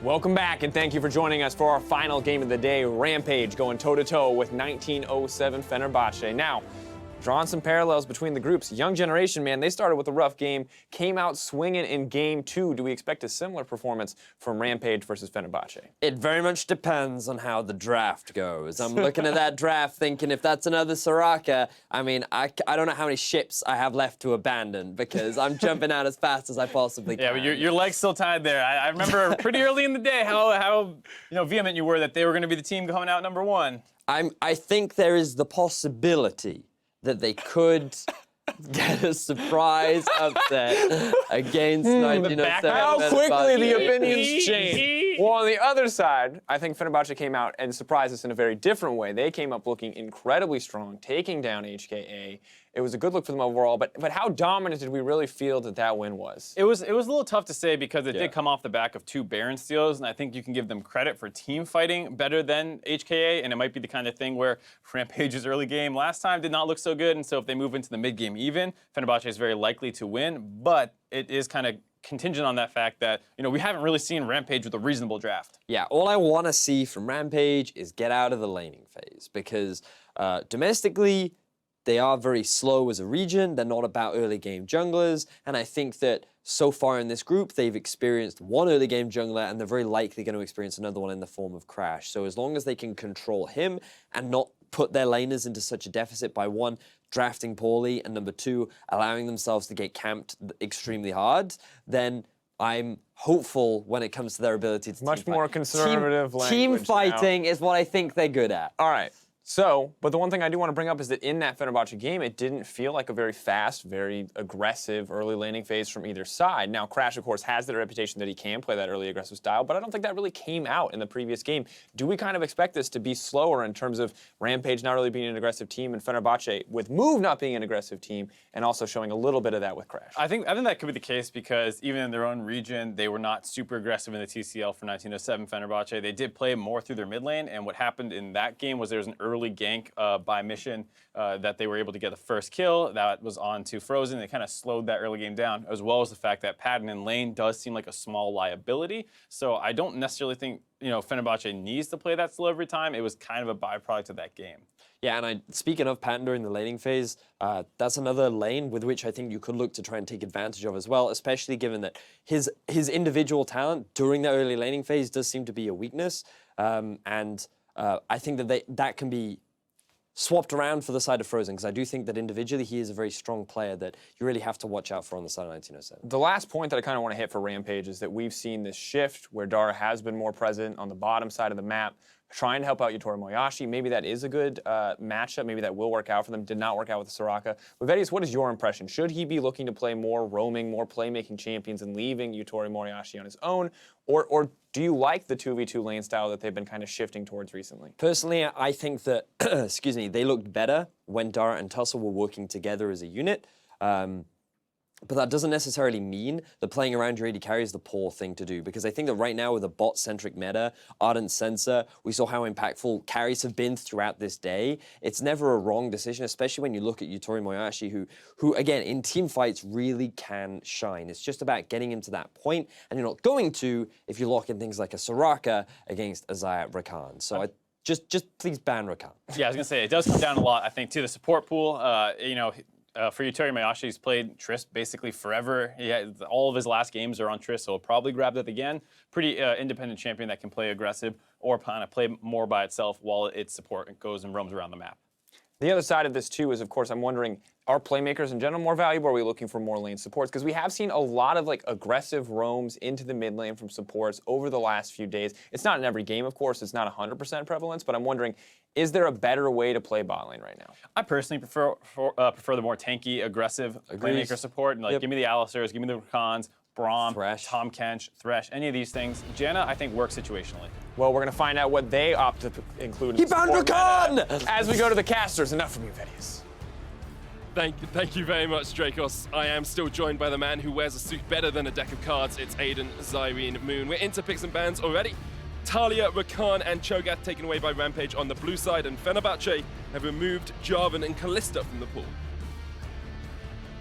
Welcome back, and thank you for joining us for our final game of the day, Rampage, going toe-to-toe with 1907 Fenerbahçe. Now, drawing some parallels between the groups. Young generation, man, they started with a rough game, came out swinging in game 2. Do we expect a similar performance from Rampage versus Fenerbahçe? It very much depends on how the draft goes. I'm looking at that draft thinking if that's another Soraka, I mean, I don't know how many ships I have left to abandon because I'm jumping out as fast as I possibly can. Yeah, but your leg's still tied there. I remember pretty early in the day how vehement you were that they were going to be the team coming out number 1. I think there is the possibility that they could get a surprise upset against 1907. How quickly the opinions change. Well, on the other side, I think Fenerbahçe came out and surprised us in a very different way. They came up looking incredibly strong, taking down HKA. It was a good look for them overall, but how dominant did we really feel that win was? It was a little tough to say because it did come off the back of 2 Baron steals, and I think you can give them credit for team fighting better than HKA, and it might be the kind of thing where Rampage's early game last time did not look so good, and so if they move into the mid-game even, Fenerbahçe is very likely to win, but it is kind of contingent on that fact that, we haven't really seen Rampage with a reasonable draft. Yeah, all I want to see from Rampage is get out of the laning phase because domestically, they are very slow as a region. They're not about early game junglers. And I think that so far in this group, they've experienced 1 early game jungler and they're very likely going to experience another one in the form of Crash. So as long as they can control him and not put their laners into such a deficit by 1, drafting poorly, and number 2, allowing themselves to get camped extremely hard, then I'm hopeful when it comes to their ability to much more conservative language. Team fighting is what I think they're good at. All right. So, but the one thing I do want to bring up is that in that Fenerbahçe game, it didn't feel like a very fast, very aggressive early laning phase from either side. Now, Crash, of course, has the reputation that he can play that early aggressive style, but I don't think that really came out in the previous game. Do we kind of expect this to be slower in terms of Rampage not really being an aggressive team and Fenerbahçe with Move not being an aggressive team and also showing a little bit of that with Crash? I think that could be the case because even in their own region, they were not super aggressive in the TCL for 1907 Fenerbahçe. They did play more through their mid lane, and what happened in that game was there was an early gank by Mission that they were able to get the first kill. That was on to Frozen. They kind of slowed that early game down, as well as the fact that Padden in lane does seem like a small liability. So I don't necessarily think Fenerbahçe needs to play that slow every time. It was kind of a byproduct of that game. Yeah, and speaking of Padden during the laning phase, that's another lane with which I think you could look to try and take advantage of as well, especially given that his individual talent during the early laning phase does seem to be a weakness. I think that that can be swapped around for the side of Frozen, because I do think that individually he is a very strong player that you really have to watch out for on the side of 1907. The last point that I kind of want to hit for Rampage is that we've seen this shift where Dara has been more present on the bottom side of the map, trying to help out YutoriMoyasi. Maybe that is a good matchup. Maybe that will work out for them. Did not work out with the Soraka. But Vedius, what is your impression? Should he be looking to play more roaming, more playmaking champions and leaving YutoriMoyasi on his own? Or do you like the 2v2 lane style that they've been kind of shifting towards recently? Personally, I think that, excuse me, they looked better when Dara and Tussle were working together as a unit. But that doesn't necessarily mean that playing around your AD carry is the poor thing to do, because I think that right now with a bot-centric meta, Ardent Sensor, we saw how impactful carries have been throughout this day. It's never a wrong decision, especially when you look at YutoriMoyasi, who again, in team fights really can shine. It's just about getting him to that point, and you're not going to if you lock in things like a Soraka against a Zayat Rakan. So just please ban Rakan. Yeah, I was going to say, it does come down a lot, I think, to the support pool. For YutoriMoyasi, he's played Trist basically forever. All of his last games are on Trist, so he'll probably grab that again. Pretty independent champion that can play aggressive or kind of play more by itself while its support goes and roams around the map. The other side of this, too, is, of course, I'm wondering, are playmakers in general more valuable, or are we looking for more lane supports? Because we have seen a lot of, aggressive roams into the mid lane from supports over the last few days. It's not in every game, of course. It's not 100% prevalence, but I'm wondering, is there a better way to play bot lane right now? I personally prefer the more tanky, aggressive playmaker support. And, give me the Alistars, give me the Rakans, Braum, Thresh. Tom Kench, Thresh, any of these things. Janna, I think, works situationally. Well, we're going to find out what they opt to include. He found Rakan! As we go to the casters. Enough from you, Vedius. Thank you very much, Dracos. I am still joined by the man who wears a suit better than a deck of cards. It's Aiden, Zyrene, Moon. We're into picks and bans already. Talia, Rakan, and Cho'Gath taken away by Rampage on the blue side, and Fenerbahçe have removed Jarvan and Kalista from the pool.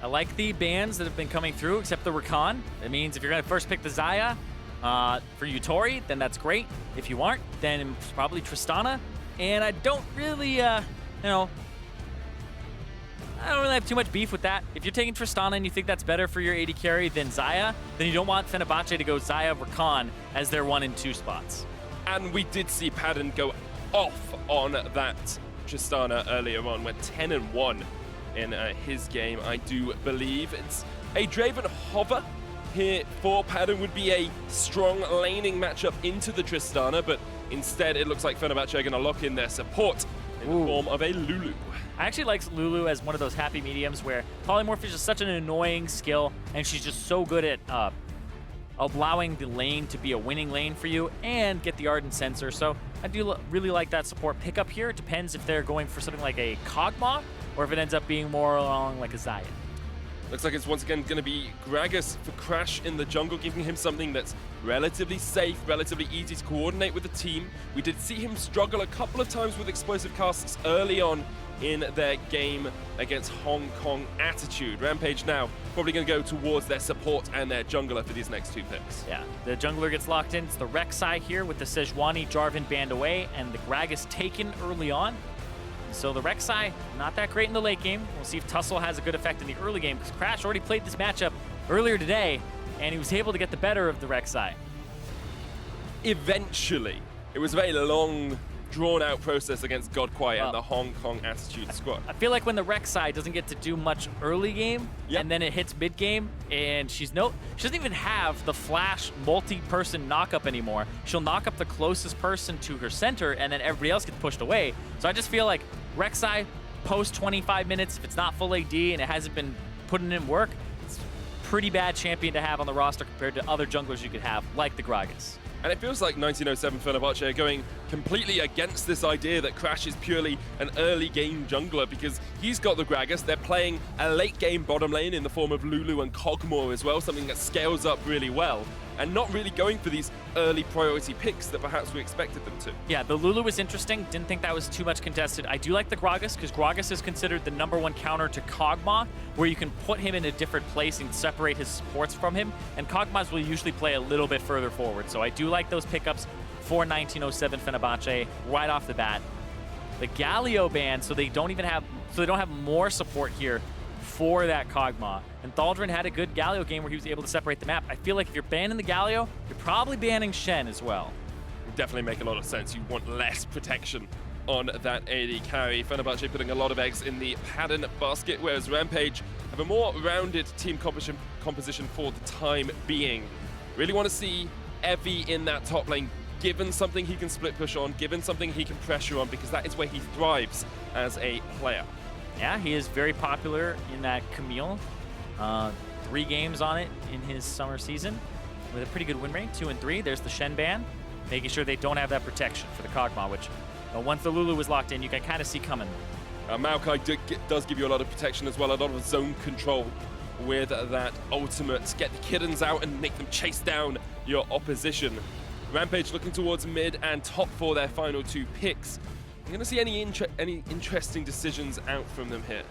I like the bans that have been coming through, except the Rakan. That means if you're going to first pick the Xayah, For Yutori, then that's great. If you aren't, then it's probably Tristana. And I don't really, I don't really have too much beef with that. If you're taking Tristana and you think that's better for your AD carry than Xayah, then you don't want Fenerbahçe to go Xayah Rakan as their 1 and 2 spots. And we did see Padden go off on that Tristana earlier on, went 10-1 in his game, I do believe. It's a Draven hover here for Padden, would be a strong laning matchup into the Tristana, but instead it looks like Fenerbahçe are going to lock in their support in the form of a Lulu. I actually like Lulu as one of those happy mediums where Polymorph is just such an annoying skill, and she's just so good at allowing the lane to be a winning lane for you and get the Ardent Sensor. So I do really like that support pickup here. It depends if they're going for something like a Kog'Maw or if it ends up being more along like a Xayah. Looks like it's once again going to be Gragas for Crash in the jungle, giving him something that's relatively safe, relatively easy to coordinate with the team. We did see him struggle a couple of times with explosive casts early on in their game against Hong Kong Attitude. Rampage now probably going to go towards their support and their jungler for these next 2 picks. Yeah, the jungler gets locked in. It's the Rek'Sai here with the Sejuani Jarvan banned away and the Gragas taken early on. So the Rek'Sai, not that great in the late game. We'll see if Tussle has a good effect in the early game, because Crash already played this matchup earlier today, and he was able to get the better of the Rek'Sai. Eventually, it was a very long, drawn-out process against Godquai and the Hong Kong Attitude squad. I feel like when the Rek'Sai doesn't get to do much early game, and then it hits mid game, and she doesn't even have the flash multi-person knock-up anymore. She'll knock up the closest person to her center, and then everybody else gets pushed away. So I just feel like Rek'Sai, post 25 minutes, if it's not full AD and it hasn't been putting in work, it's a pretty bad champion to have on the roster compared to other junglers you could have, like the Gragas. And it feels like 1907 Fenerbahçe are going completely against this idea that Crash is purely an early game jungler, because he's got the Gragas. They're playing a late game bottom lane in the form of Lulu and Kog'Maw as well, something that scales up really well, and not really going for these early priority picks that perhaps we expected them to. Yeah, the Lulu was interesting. Didn't think that was too much contested. I do like the Gragas, because Gragas is considered the #1 counter to Kog'Maw, where you can put him in a different place and separate his supports from him, and Kog'Maws will usually play a little bit further forward. So I do like those pickups for 1907 Fenerbahçe right off the bat. The Galio ban, so they don't have more support here for that Kog'Maw. And Thaldrin had a good Galio game where he was able to separate the map. I feel like if you're banning the Galio, you're probably banning Shen as well. Definitely make a lot of sense. You want less protection on that AD carry. Fenerbahçe putting a lot of eggs in the Padden basket, whereas Rampage have a more rounded team composition for the time being. Really want to see Evie in that top lane, given something he can split push on, given something he can pressure on, because that is where he thrives as a player. Yeah, he is very popular in that Camille. 3 games on it in his summer season with a pretty good win rate, 2 and 3. There's the Shen ban, making sure they don't have that protection for the Kog'Maw, which once the Lulu was locked in, you can kind of see coming. Maokai does give you a lot of protection as well, a lot of zone control with that ultimate. Get the kittens out and make them chase down your opposition. Rampage looking towards mid and top for their final 2 picks. You're going to see any interesting decisions out from them here.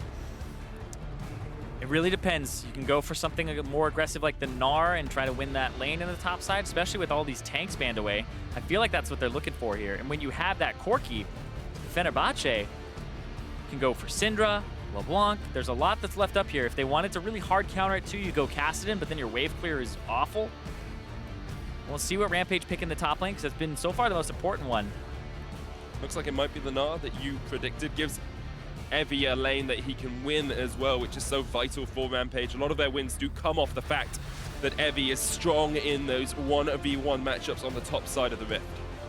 It really depends. You can go for something more aggressive like the Gnar and try to win that lane in the top side, especially with all these tanks banned away. I feel like that's what they're looking for here. And when you have that Corki, Fenerbahçe can go for Syndra, LeBlanc. There's a lot that's left up here. If they wanted to really hard counter it too, you go Kassadin, but then your wave clear is awful. We'll see what Rampage pick in the top lane, because it's been so far the most important one. Looks like it might be the Gnar that you predicted. Gives Evie a lane that he can win as well, which is so vital for Rampage. A lot of their wins do come off the fact that Evie is strong in those 1v1 matchups on the top side of the Rift.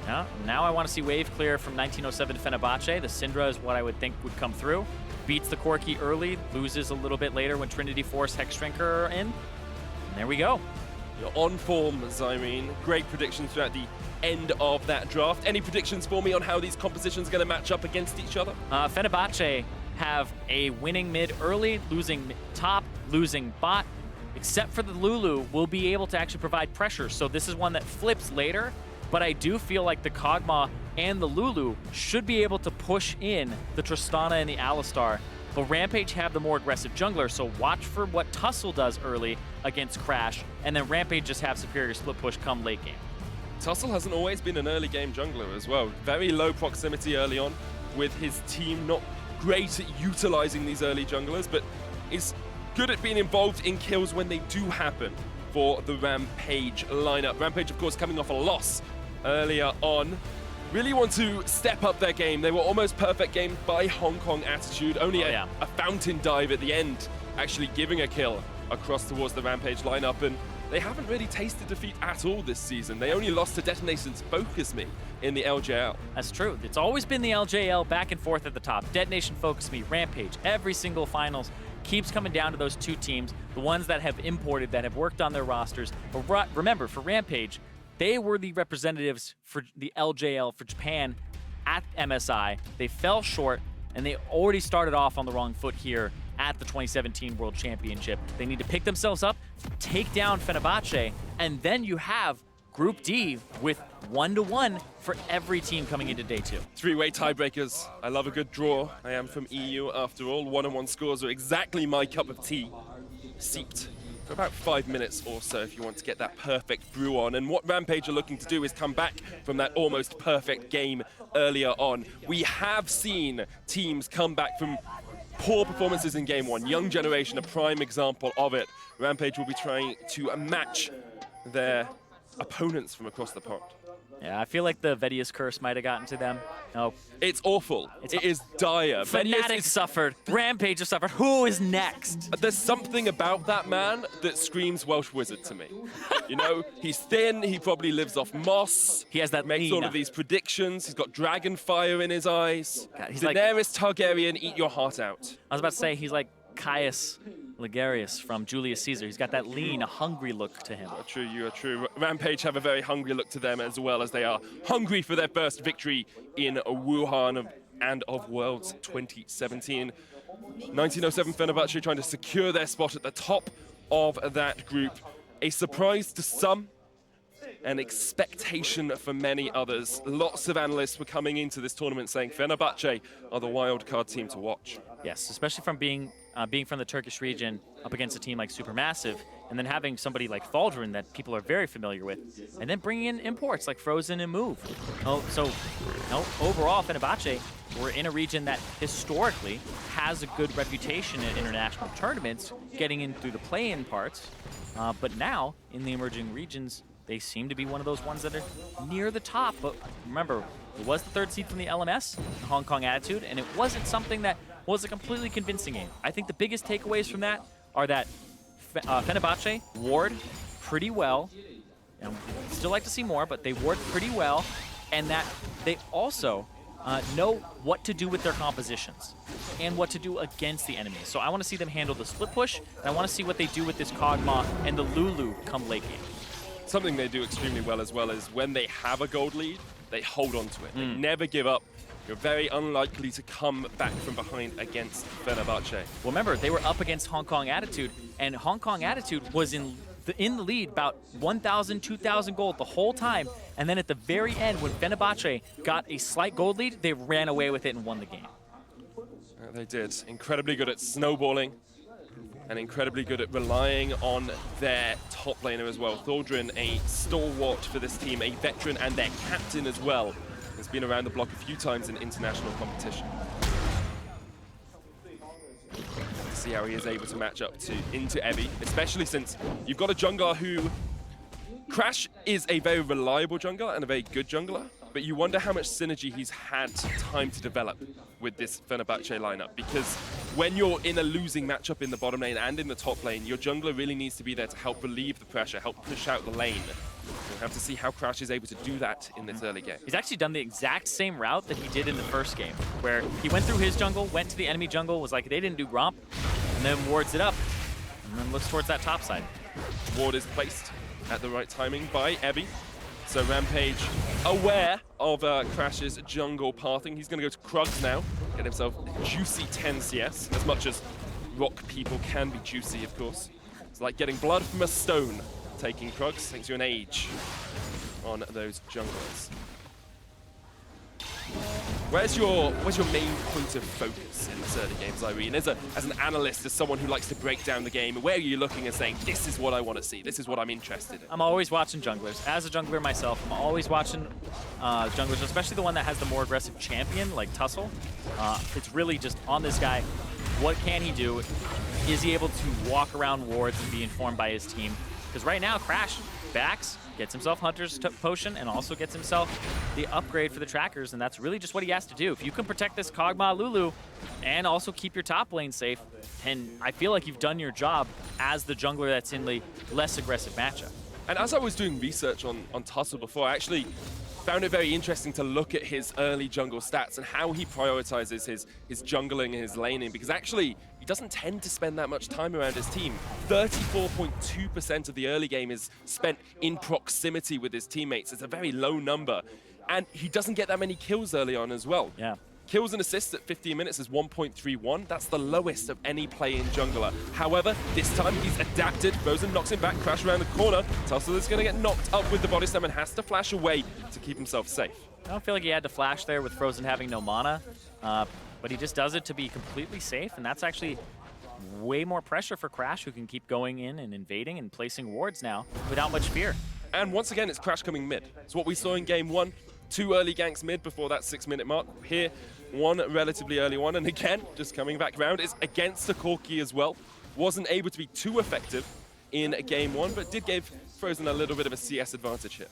Now I want to see wave clear from 1907 Fenerbahçe. The Syndra is what I would think would come through. Beats the Corki early, loses a little bit later when Trinity Force Hexdrinker are in. And there we go. You're on form, Zyrene. Great predictions throughout the end of that draft. Any predictions for me on how these compositions are going to match up against each other? Fenerbahçe have a winning mid early, losing top, losing bot. Except for the Lulu, will be able to actually provide pressure. So this is one that flips later, but I do feel like the Kog'Maw and the Lulu should be able to push in the Tristana and the Alistar but Rampage have the more aggressive jungler, so watch for what Tussle does early against Crash, and then Rampage just have superior split push come late game. Tussle hasn't always been an early game jungler as well. Very low proximity early on with his team, not great at utilizing these early junglers, but is good at being involved in kills when they do happen for the Rampage lineup. Rampage, of course, coming off a loss earlier on. Really want to step up their game. They were almost perfect game by Hong Kong Attitude. Only a fountain dive at the end, actually giving a kill across towards the Rampage lineup. And they haven't really tasted defeat at all this season. They only lost to Detonation's Focus Me in the LJL. That's true. It's always been the LJL back and forth at the top. Detonation, Focus Me, Rampage. Every single finals keeps coming down to those two teams, the ones that have imported, that have worked on their rosters. But remember, for Rampage, they were the representatives for the LJL for Japan at MSI. They fell short, and they already started off on the wrong foot here at the 2017 World Championship. They need to pick themselves up, take down Fenerbahçe, and then you have Group D with 1-1 for every team coming into day 2. Three-way tiebreakers. I love a good draw. I am from EU after all. 1-on-1 scores are exactly my cup of tea. Seeped for about 5 minutes or so if you want to get that perfect brew on. And what Rampage are looking to do is come back from that almost perfect game earlier on. We have seen teams come back from poor performances in game 1. Young Generation, a prime example of it. Rampage will be trying to match their opponents from across the pond. Yeah, I feel like the Vedius curse might have gotten to them. No. It's awful. It is dire. Fnatic suffered. Rampage has suffered. Who is next? There's something about that man that screams Welsh Wizard to me. You know, he's thin, he probably lives off moss. He has that makes lean. all of these predictions. He's got dragon fire in his eyes. God, he's Daenerys Targaryen, eat your heart out. I was about to say, he's like Caius Ligarius from Julius Caesar. He's got that lean, hungry look to him. True, you are true. Rampage have a very hungry look to them, as well as they are hungry for their first victory in Wuhan and of Worlds 2017. 1907 Fenerbahçe trying to secure their spot at the top of that group. A surprise to some, an expectation for many others. Lots of analysts were coming into this tournament saying Fenerbahçe are the wildcard team to watch. Yes, especially from being from the Turkish region up against a team like Supermassive, and then having somebody like Thaldrin that people are very familiar with, and then bringing in imports like Frozen and Move. Overall, Fenerbahçe, we're in a region that historically has a good reputation in international tournaments, getting in through the play-in parts, but now in the emerging regions, they seem to be one of those ones that are near the top. But remember, it was the 3rd seed from the LMS, the Hong Kong Attitude, and it wasn't something that was a completely convincing game. I think the biggest takeaways from that are that Fenerbahçe ward pretty well, and still like to see more, but they ward pretty well, and that they also know what to do with their compositions and what to do against the enemy. So I want to see them handle the split push, and I want to see what they do with this Kog'Maw and the Lulu come late game. Something they do extremely well as well is when they have a gold lead, they hold on to it. They never give up. You're very unlikely to come back from behind against Fenerbahçe. Well, remember, they were up against Hong Kong Attitude, and Hong Kong Attitude was in the lead about 1,000, 2,000 gold the whole time. And then at the very end, when Fenerbahçe got a slight gold lead, they ran away with it and won the game. They did. Incredibly good at snowballing, and incredibly good at relying on their top laner as well. Thaldrin, a stalwart for this team, a veteran, and their captain as well. Has been around the block a few times in international competition. See how he is able to match up into Evie, especially since you've got a jungler who... Crash is a very reliable jungler and a very good jungler, but you wonder how much synergy he's had time to develop with this Fenerbahçe lineup, because when you're in a losing matchup in the bottom lane and in the top lane, your jungler really needs to be there to help relieve the pressure, help push out the lane. We'll have to see how Crash is able to do that in this early game. He's actually done the exact same route that he did in the first game, where he went through his jungle, went to the enemy jungle, was like, they didn't do Gromp, and then wards it up, and then looks towards that top side. Ward is placed at the right timing by Evie. So Rampage, aware of Crash's jungle pathing. He's going to go to Krugs now, get himself a juicy 10 CS, as much as rock people can be juicy, of course. It's like getting blood from a stone. Taking Krugs takes you an age on those junglers. Where's your main point of focus in this early games, Irene? As an analyst, as someone who likes to break down the game, where are you looking and saying, this is what I want to see, this is what I'm interested in? I'm always watching junglers. As a jungler myself, I'm always watching junglers, especially the one that has the more aggressive champion, like Tussle. It's really just on this guy, what can he do? Is he able to walk around wards and be informed by his team? Because right now, Crash backs, gets himself Hunter's Potion, and also gets himself the upgrade for the trackers, and that's really just what he has to do. If you can protect this Kog'Maw Lulu and also keep your top lane safe, then I feel like you've done your job as the jungler that's in the less aggressive matchup. And as I was doing research on Tussle before, I actually found it very interesting to look at his early jungle stats and how he prioritizes his jungling and his laning, because actually he doesn't tend to spend that much time around his team. 34.2% of the early game is spent in proximity with his teammates. It's a very low number, and he doesn't get that many kills early on as well. Yeah. Kills and assists at 15 minutes is 1.31. That's the lowest of any play-in jungler. However, this time he's adapted. Frozen knocks him back, Crash around the corner. Tussle is going to get knocked up with the body slam and has to flash away to keep himself safe. I don't feel like he had to flash there with Frozen having no mana, but he just does it to be completely safe, and that's actually way more pressure for Crash, who can keep going in and invading and placing wards now without much fear. And once again, it's Crash coming mid. It's what we saw in game 1. 2 early ganks mid before that 6-minute mark. Here, one relatively early one, and again, just coming back round, is against the Corki as well. Wasn't able to be too effective in game 1, but did give Frozen a little bit of a CS advantage here.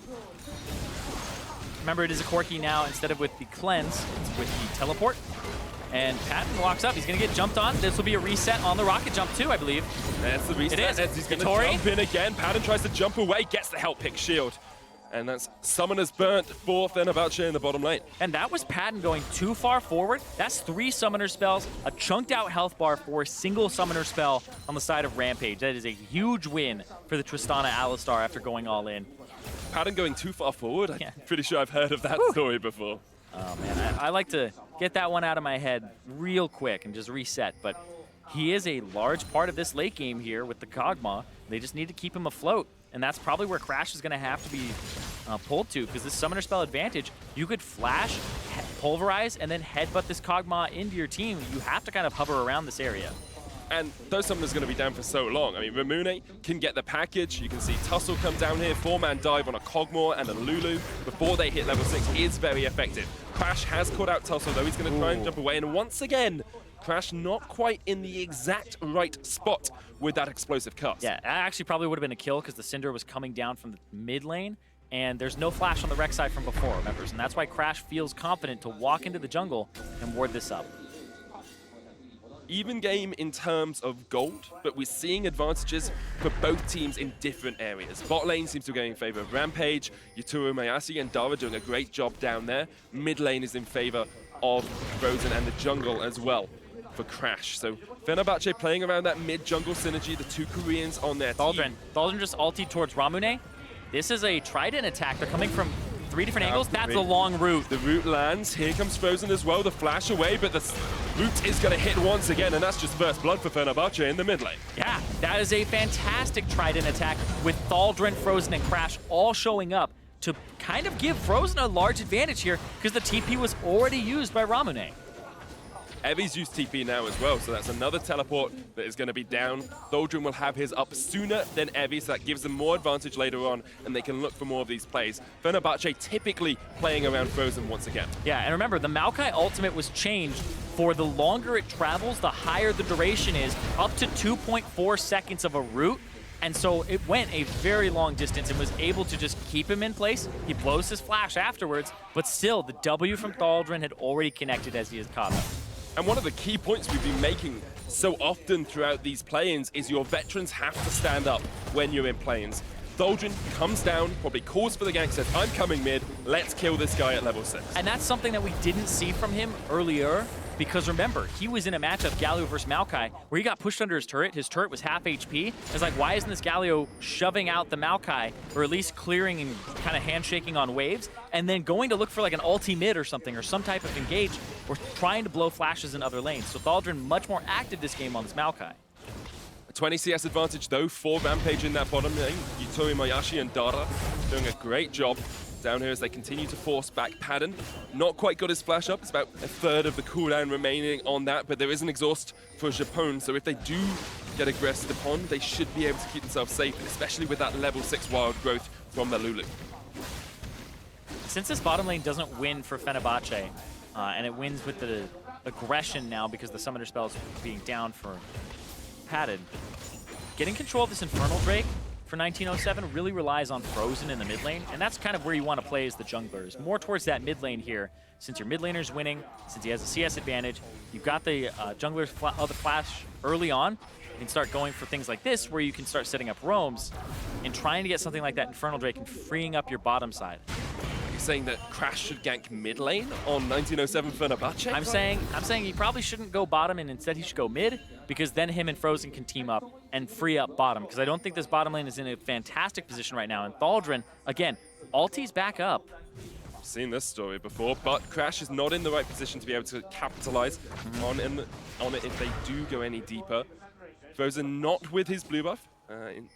Remember, it is a Corki now. Instead of with the cleanse, it's with the teleport. And Padden walks up. He's going to get jumped on. This will be a reset on the rocket jump too, I believe. That's the reset. It is. He's going to jump in again. Padden tries to jump away, gets the help pick shield. And that's Summoner's Burnt for Fenerbahçe in the bottom lane. And that was Padden going too far forward. That's 3 summoner spells, a chunked out health bar for a single summoner spell on the side of Rampage. That is a huge win for the Tristana Alistar after going all in. Padden going too far forward? I'm pretty sure I've heard of that story before. Oh man, I like to get that one out of my head real quick and just reset, but he is a large part of this late game here with the Kog'Maw. They just need to keep him afloat, and that's probably where Crash is going to have to be pulled to, because this summoner spell advantage, you could flash, pulverize, and then headbutt this Kog'Maw into your team. You have to kind of hover around this area. And those summoners are going to be down for so long. I mean, Ramune can get the package. You can see Tussle come down here, 4-man dive on a Kog'Maw and a Lulu before they hit level 6 is very effective. Crash has caught out Tussle, though. He's going to try and jump away, and once again, Crash not quite in the exact right spot with that explosive cast. Yeah, that actually probably would have been a kill because the Syndra was coming down from the mid lane, and there's no flash on the Rek'Sai from before, remember? And that's why Crash feels confident to walk into the jungle and ward this up. Even game in terms of gold, but we're seeing advantages for both teams in different areas. Bot lane seems to be going in favor of Rampage. YutoriMoyasi and Dara doing a great job down there. Mid lane is in favor of Frozen and the jungle as well for Crash. So Fenerbahçe playing around that mid-jungle synergy, the 2 Koreans on their team. Thaldrin just ultied towards Ramune. This is a trident attack. They're coming from 3 different angles. That's a long route. The route lands. Here comes Frozen as well. The flash away, but the route is going to hit once again, and that's just first blood for Fenerbahçe in the mid lane. Yeah, that is a fantastic trident attack with Thaldrin, Frozen, and Crash all showing up to kind of give Frozen a large advantage here because the TP was already used by Ramune. Evi's used TP now as well, so that's another teleport that is going to be down. Thaldrin will have his up sooner than Evi, so that gives them more advantage later on, and they can look for more of these plays. Fenerbahçe typically playing around Frozen once again. Yeah, and remember, the Maokai ultimate was changed for the longer it travels, the higher the duration is, up to 2.4 seconds of a route. And so it went a very long distance and was able to just keep him in place. He blows his flash afterwards, but still, the W from Thaldrin had already connected as he is caught up. And one of the key points we've been making so often throughout these play-ins is your veterans have to stand up when you're in play-ins. Thaldrin comes down, probably calls for the gank, says, I'm coming mid, let's kill this guy at level 6. And that's something that we didn't see from him earlier, because remember, he was in a matchup, Galio versus Maokai, where he got pushed under his turret. His turret was half HP. It's like, why isn't this Galio shoving out the Maokai, or at least clearing and kind of handshaking on waves, and then going to look for like an ulti mid or something, or some type of engage, or trying to blow flashes in other lanes. So Thaldrin much more active this game on this Maokai. A 20 CS advantage though for Rampage in that bottom lane. YutoriMoyasi and Dara doing a great job down here as they continue to force back Padden. Not quite got his flash up. It's about a third of the cooldown remaining on that, but there is an exhaust for Japone, so if they do get aggressed upon, they should be able to keep themselves safe, especially with that level 6 wild growth from the Lulu. Since this bottom lane doesn't win for Fenerbahçe, and it wins with the aggression now because the Summoner spells being down for Padden, getting control of this Infernal Drake for 1907 really relies on Frozen in the mid lane, and that's kind of where you want to play as the junglers. More towards that mid lane here, since your mid laner's winning, since he has a CS advantage, you've got the jungler's the flash early on. You can start going for things like this, where you can start setting up roams and trying to get something like that Infernal Drake and freeing up your bottom side. You're saying that Crash should gank mid lane on 1907 Fenerbahçe? I'm saying he probably shouldn't go bottom, and instead he should go mid, because then him and Frozen can team up and free up bottom, because I don't think this bottom lane is in a fantastic position right now. And Thaldrin, again, ulti's back up. I've seen this story before, but Crash is not in the right position to be able to capitalize on it if they do go any deeper. Frozen not with his blue buff.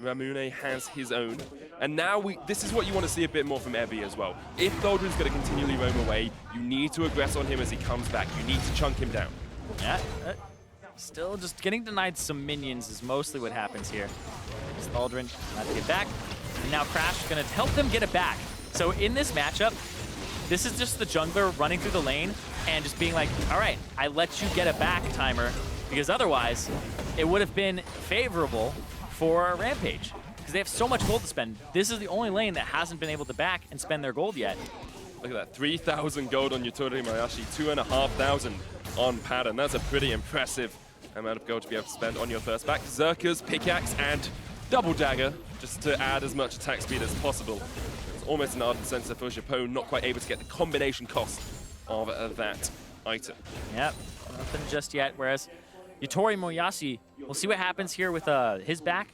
Ramune has his own. And now this is what you want to see a bit more from Evie as well. If Thaldrin's going to continually roam away, you need to aggress on him as he comes back. You need to chunk him down. Yeah, still just getting denied some minions is mostly what happens here. Thaldrin not to get back. And now Crash is going to help them get it back. So in this matchup, this is just the jungler running through the lane and just being like, all right, I let you get it back, timer, because otherwise it would have been favorable for Rampage, because they have so much gold to spend. This is the only lane that hasn't been able to back and spend their gold yet. Look at that, 3,000 gold on YutoriMoyasi, 2,500 on Padden. That's a pretty impressive amount of gold to be able to spend on your first back. Zerka's pickaxe and double dagger, just to add as much attack speed as possible. It's almost an ardent sensor for Japone, not quite able to get the combination cost of that item. Yep, nothing just yet, whereas YutoriMoyasi, we'll see what happens here with his back.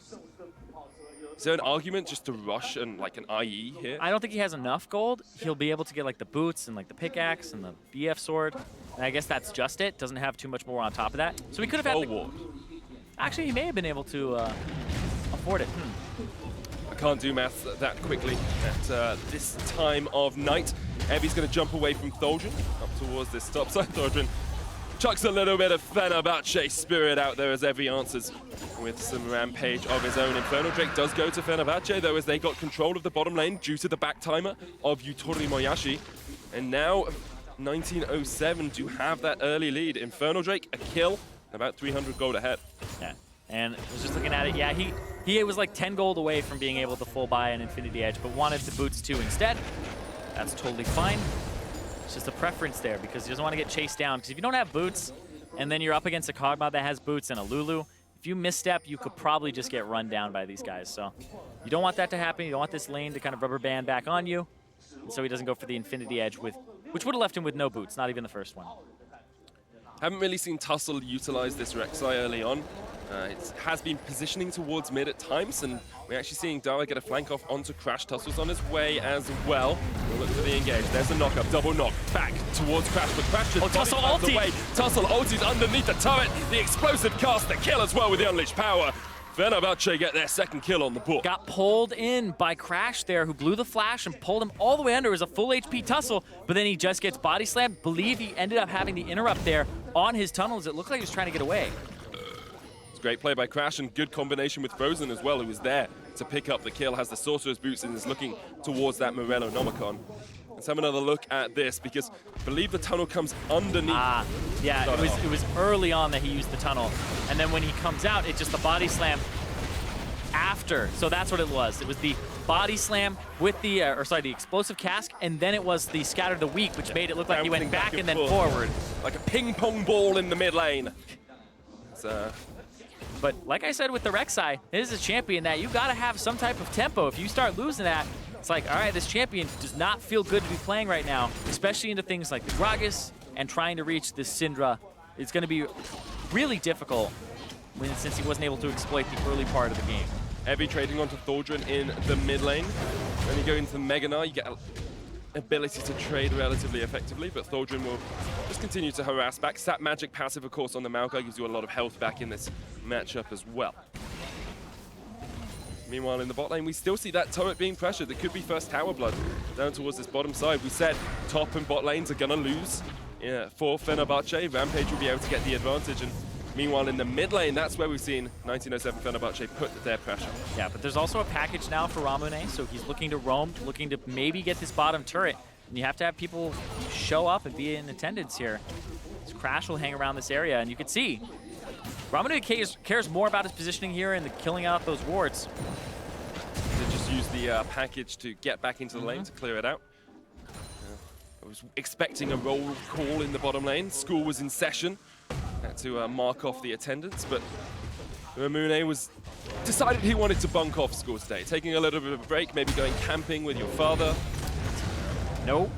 Is there an argument just to rush and like an IE here? I don't think he has enough gold. He'll be able to get like the boots and like the pickaxe and the BF sword. And I guess that's just it. Doesn't have too much more on top of that. So we could have had the ward. Actually, he may have been able to afford it. I can't do maths that quickly at this time of night. Evie's going to jump away from Thaldrin up towards this top side. Thaldrin chucks a little bit of Fenerbahçe spirit out there as Evie answers with some Rampage of his own. Infernal Drake does go to Fenerbahçe, though, as they got control of the bottom lane due to the back timer of YutoriMoyasi. And now 1907 do have that early lead. Infernal Drake, a kill, about 300 gold ahead. Yeah, and I was just looking at it. Yeah, he was like 10 gold away from being able to full buy an Infinity Edge, but wanted the boots too instead. That's totally fine. It's just a preference there because he doesn't want to get chased down. Because if you don't have boots, and then you're up against a Kog'Maw that has boots and a Lulu, if you misstep, you could probably just get run down by these guys. So you don't want that to happen. You don't want this lane to kind of rubber band back on you. And so he doesn't go for the Infinity Edge, which would have left him with no boots, not even the first one. Haven't really seen Tussle utilize this Rek'Sai early on. It has been positioning towards mid at times, and we're actually seeing Dara get a flank off onto Crash. Tussle's on his way as well. We'll look for the engage. There's a knock-up, double knock, back towards Crash, but Crash just Tussle ulti! Tussle ulti's underneath the turret. The explosive cast, the kill as well with the unleashed power. Fenerbahçe get their second kill on the board. Got pulled in by Crash there, who blew the flash and pulled him all the way under as a full HP Tussle, but then he just gets body slammed. Believe he ended up having the interrupt there on his tunnels. It looked like he was trying to get away. It's great play by Crash and good combination with Frozen as well, who was there to pick up the kill, has the Sorcerer's Boots and is looking towards that Morello Nomicon. Let's have another look at this because I believe the tunnel comes underneath. Yeah, it was early on that he used the tunnel. And then when he comes out, it's just the body slam after. So that's what it was. It was the body slam with the, the explosive cask, and then it was the Scatter the Weak, which made it look like he went back and then forward. Like a ping pong ball in the mid lane. But like I said with the Rek'Sai, this is a champion that you gotta have some type of tempo. If you start losing that, it's like, all right, this champion does not feel good to be playing right now, especially into things like the Gragas and trying to reach this Syndra. It's gonna be really difficult since he wasn't able to exploit the early part of the game. Evie trading onto Thaldrin in the mid lane. When you go into the Mega Gnar, you get an ability to trade relatively effectively, but Thaldrin will just continue to harass back. Sap Magic passive, of course, on the Maokai gives you a lot of health back in this matchup as well. Meanwhile, in the bot lane, we still see that turret being pressured. It could be first tower blood down towards this bottom side. We said top and bot lanes are gonna lose for Fenerbahçe. Rampage will be able to get the advantage, and meanwhile in the mid lane, that's where we've seen 1907 Fenerbahçe put their pressure. Yeah, but there's also a package now for Ramune, so he's looking to roam, looking to maybe get this bottom turret. And you have to have people show up and be in attendance here. This Crash will hang around this area, and you can see Ramune cares more about his positioning here and the killing out those wards. To just use the package to get back into the lane to clear it out. I was expecting a roll call in the bottom lane. School was in session. Had to mark off the attendance, but Ramune was decided he wanted to bunk off school today, taking a little bit of a break, maybe going camping with your father. Nope.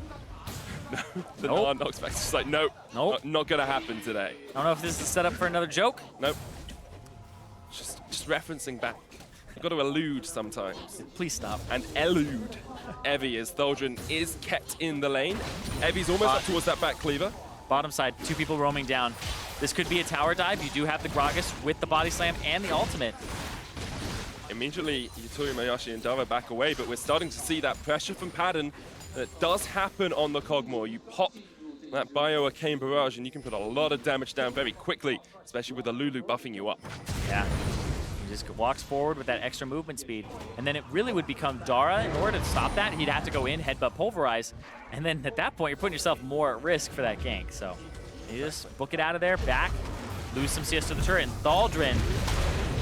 The Gnar knocks back. It's just like, nope, not gonna happen today. I don't know if this is set up for another joke. Nope. Just referencing back. You've got to elude sometimes. Please stop. And elude Evie as Thaldrin is kept in the lane. Evie's almost up towards that back cleaver. Bottom side, 2 people roaming down. This could be a tower dive. You do have the Gragas with the body slam and the ultimate. Immediately, YutoriMoyasi and Dara back away, but we're starting to see that pressure from Padden that does happen on the Kog'Maw. You pop that Bio-Arcane Barrage and you can put a lot of damage down very quickly, especially with the Lulu buffing you up. Yeah. He just walks forward with that extra movement speed. And then it really would become Dara. In order to stop that, he'd have to go in, headbutt, pulverize. And then at that point, you're putting yourself more at risk for that gank. So you just book it out of there, back, lose some CS to the turret. And Thaldrin.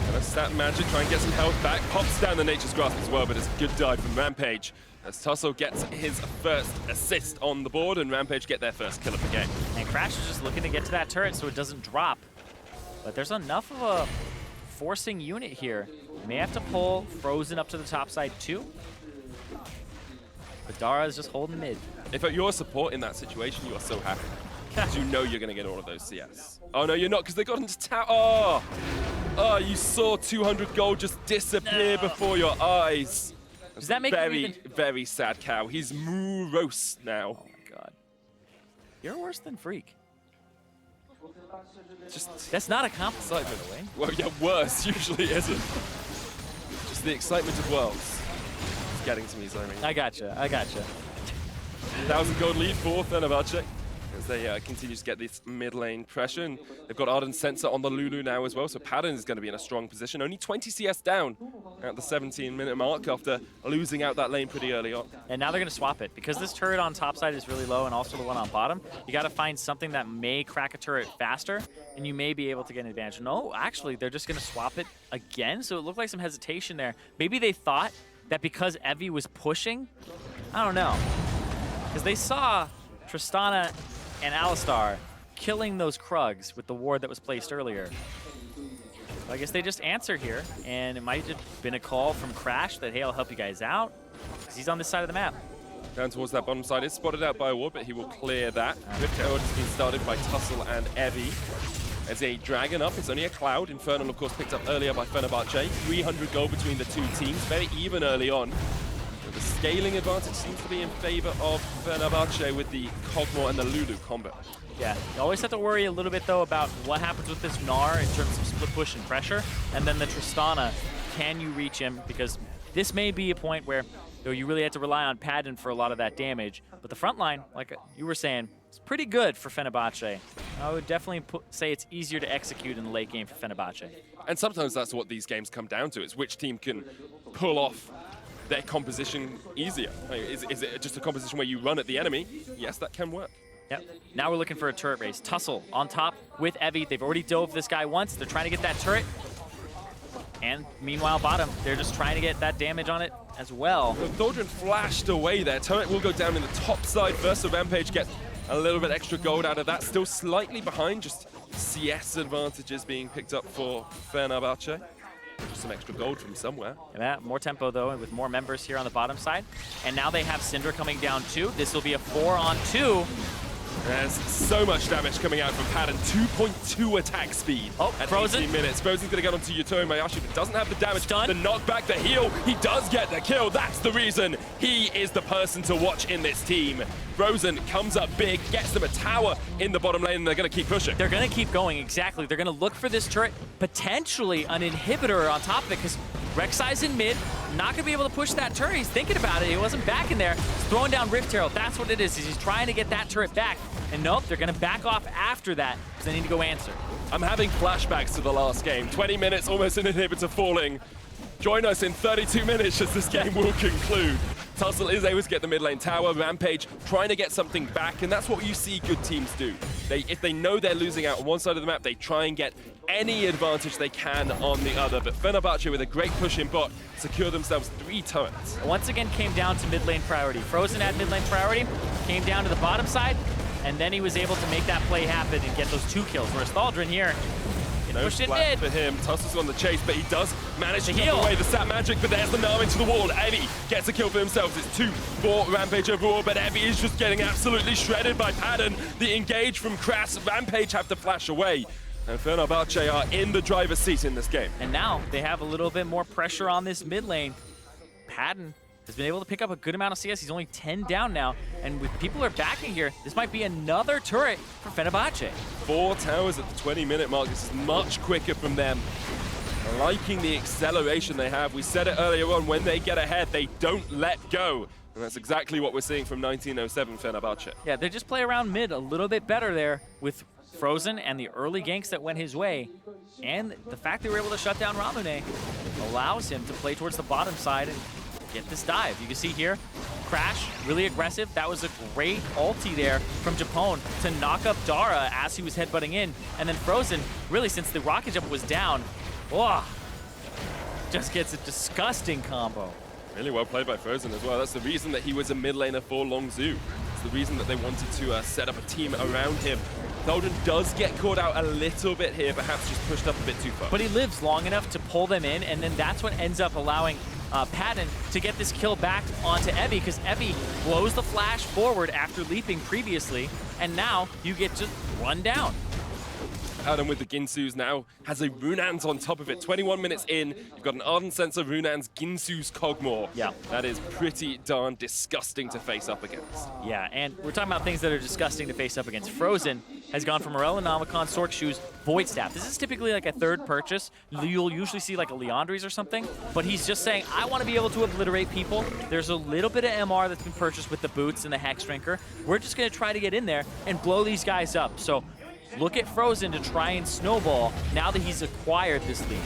And a stat magic, try and get some health back. Pops down the Nature's Grasp as well, but it's a good dive from Rampage. As Tussle gets his first assist on the board, and Rampage get their first kill of the game. And Crash is just looking to get to that turret so it doesn't drop. But there's enough of a forcing unit here. You may have to pull Frozen up to the top side too. But Dara is just holding mid. If you're a support in that situation, you are so happy. Because you know you're going to get all of those CS. Oh no, you're not, because they got into tower. Oh, you saw 200 gold just disappear before your eyes. Does that make very sad cow. He's morose now. Oh my god. You're worse than Freak. Just That's not a compliment, by the way. well, yeah, worse usually isn't. Just the excitement of worlds. It's getting to me, Zyrene. I gotcha. 1,000 gold lead for Fenerbahçe as they continue to get this mid lane pressure, and they've got Ardent Sensor on the Lulu now as well, so Padden is going to be in a strong position. Only 20 CS down at the 17-minute mark after losing out that lane pretty early on. And now they're going to swap it. Because this turret on top side is really low and also the one on bottom, you got to find something that may crack a turret faster, and you may be able to get an advantage. No, actually, they're just going to swap it again, so it looked like some hesitation there. Maybe they thought that because Evie was pushing, I don't know. Because they saw Tristana and Alistar killing those Krugs with the ward that was placed earlier. I guess they just answer here, and it might have been a call from Crash that, hey, I'll help you guys out, because he's on this side of the map. Down towards that bottom side, is spotted out by a ward, but he will clear that. Rift Herald has been started by Tussle and Evie. As a dragon up, it's only a cloud. Infernal, of course, picked up earlier by Fenerbahçe. 300 gold between the two teams, very even early on. The scaling advantage seems to be in favor of Fenerbahçe with the Kog'Maw and the Lulu combo. Yeah, you always have to worry a little bit, though, about what happens with this Gnar in terms of split push and pressure. And then the Tristana, can you reach him? Because this may be a point where you really have to rely on Padden for a lot of that damage. But the front line, like you were saying, it's pretty good for Fenerbahçe. I would definitely say it's easier to execute in the late game for Fenerbahçe. And sometimes that's what these games come down to. It's which team can pull off their composition easier. Like, is it just a composition where you run at the enemy? Yes, that can work. Yep. Now we're looking for a turret race. Tussle on top with Evie. They've already dove this guy once. They're trying to get that turret. And meanwhile, bottom, they're just trying to get that damage on it as well. The Thaldrin flashed away there. Turret will go down in the top side first, so Rampage gets a little bit extra gold out of that. Still slightly behind, just CS advantages being picked up for Fenerbahçe. Just some extra gold from somewhere. Yeah, more tempo, though, and with more members here on the bottom side. And now they have Syndra coming down, too. This will be a 4-on-2. There's so much damage coming out from Padden. 2.2 attack speed at Frozen. 18 minutes. Frozen's going to get onto YutoriMoyasi, but doesn't have the damage. Stun. The knockback, the heal. He does get the kill. That's the reason he is the person to watch in this team. Frozen comes up big, gets them a tower in the bottom lane, and they're going to keep pushing. They're going to keep going, exactly. They're going to look for this turret, potentially an inhibitor on top of it, because Rek'Sai's in mid, not gonna be able to push that turret. He's thinking about it, he wasn't back in there. He's throwing down Rift Herald, that's what it is he's trying to get that turret back. And nope, they're gonna back off after that, because they need to go answer. I'm having flashbacks to the last game. 20 minutes, almost an inhibitor falling. Join us in 32 minutes as this game will conclude. Tussle is able to get the mid lane tower. Rampage trying to get something back, and that's what you see good teams do. If they know they're losing out on one side of the map, they try and get any advantage they can on the other. But Fenerbahçe, with a great push in bot, secure themselves 3 turrets. Once again came down to mid lane priority. Frozen had mid lane priority, came down to the bottom side, and then he was able to make that play happen and get those 2 kills. Whereas Thaldrin here, No pushed it flat mid. for him. Tussle's on the chase, but he does manage to heal. cut away the sap magic, but there's the Gnar into the wall. Evie gets a kill for himself. It's 2 for Rampage overall, but Evie is just getting absolutely shredded by Padden. The engage from Crass. Rampage have to flash away. And Fenerbahçe are in the driver's seat in this game. And now they have a little bit more pressure on this mid lane. Padden has been able to pick up a good amount of CS. He's only 10 down now. And with people are backing here, this might be another turret for Fenerbahçe. 4 towers at the 20-minute mark. This is much quicker from them. Liking the acceleration they have. We said it earlier on, when they get ahead, they don't let go. And that's exactly what we're seeing from 1907 Fenerbahçe. Yeah, they just play around mid a little bit better there with Frozen and the early ganks that went his way. And the fact they were able to shut down Ramune allows him to play towards the bottom side and get this dive. You can see here, Crash, really aggressive. That was a great ulti there from Japone to knock up Dara as he was headbutting in. And then Frozen, really since the rocket jump was down, just gets a disgusting combo. Really well played by Frozen as well. That's the reason that he was a mid laner for Longzhu. It's the reason that they wanted to set up a team around him. Thaldrin does get caught out a little bit here, perhaps just pushed up a bit too far. But he lives long enough to pull them in, and then that's what ends up allowing Padden to get this kill back onto Evie, because Evie blows the flash forward after leaping previously, and now you get to run down. Padden with the Ginsu's now has a Runan's on top of it. 21 minutes in, you've got an Ardent Sensor, Runan's, Ginsu's Kog'Maw. Yeah. That is pretty darn disgusting to face up against. Yeah, and we're talking about things that are disgusting to face up against. Frozen has gone from Morel and Nomicon, Sork Shoes, Void Staff. This is typically like a third purchase. You'll usually see like a Leandri's or something, but he's just saying, I want to be able to obliterate people. There's a little bit of MR that's been purchased with the boots and the Hex Drinker. We're just going to try to get in there and blow these guys up. So look at Frozen to try and snowball now that he's acquired this lead.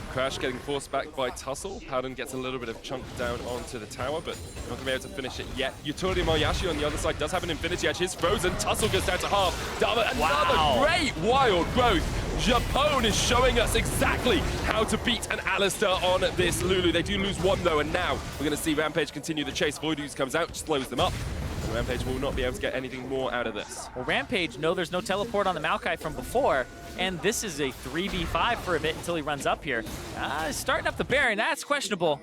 Crash getting forced back by Tussle. Padden gets a little bit of chunk down onto the tower, but not going to be able to finish it yet. YutoriMoyasi on the other side does have an Infinity Edge. His Frozen. Tussle goes down to half. Dara, another great wild growth. Japone is showing us exactly how to beat an Alistar on this Lulu. They do lose 1 though, and now we're going to see Rampage continue the chase. Voidooz comes out, slows them up. Rampage will not be able to get anything more out of this. Well, Rampage, no, there's no teleport on the Maokai from before, and this is a 3v5 for a bit until he runs up here. Starting up the Baron, that's questionable.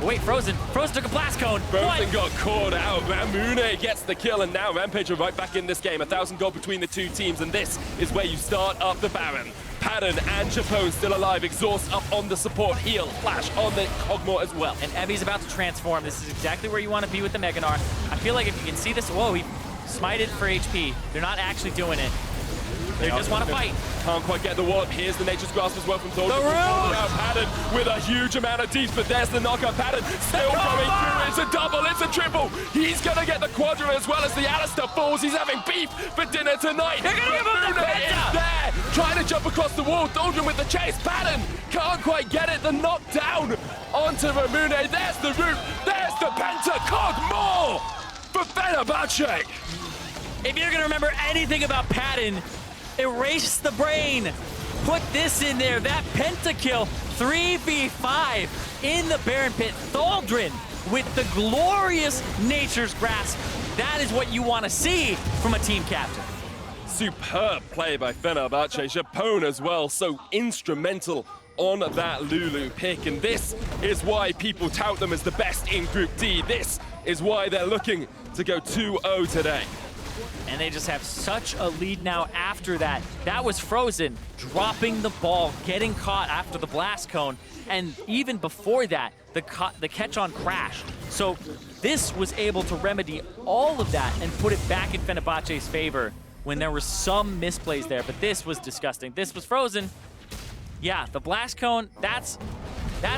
Oh, wait, Frozen took a blast cone. Frozen got caught out. Ramune gets the kill, and now Rampage are right back in this game. 1,000 gold between the 2 teams, and this is where you start up the Baron. Padden and Japone still alive. Exhaust up on the support. Heal. Flash on the Kog'Maw as well. And Evie's about to transform. This is exactly where you want to be with the Mega Gnar. I feel like if you can see this, whoa, he smited for HP. They're not actually doing it. They just want to fight. Can't quite get the wallop. Here's the Nature's Grasp as well from Thaldrin. The room! Out Padden with a huge amount of deeps, but there's the knockout. Padden still going through. It's a double, it's a triple. He's going to get the quadra as well as the Alistar falls. He's having beef for dinner tonight. They're going to give him the penta! Is there, trying to jump across the wall. Thaldrin with the chase. Padden can't quite get it. The knockdown onto Ramune. There's the root. There's the penta. Kog'Maw for Fenerbahçe. If you're going to remember anything about Padden, erase the brain. Put this in there. That pentakill, 3v5 in the Baron Pit. Thaldrin with the glorious Nature's Grasp. That is what you want to see from a team captain. Superb play by Fenerbahçe. Japone as well, so instrumental on that Lulu pick. And this is why people tout them as the best in Group D. This is why they're looking to go 2-0 today. And they just have such a lead now after that. That was Frozen dropping the ball, getting caught after the blast cone. And even before that, the catch on Crash. So this was able to remedy all of that and put it back in Fenerbahçe's favor when there were some misplays there. But this was disgusting. This was Frozen. Yeah, the blast cone, that's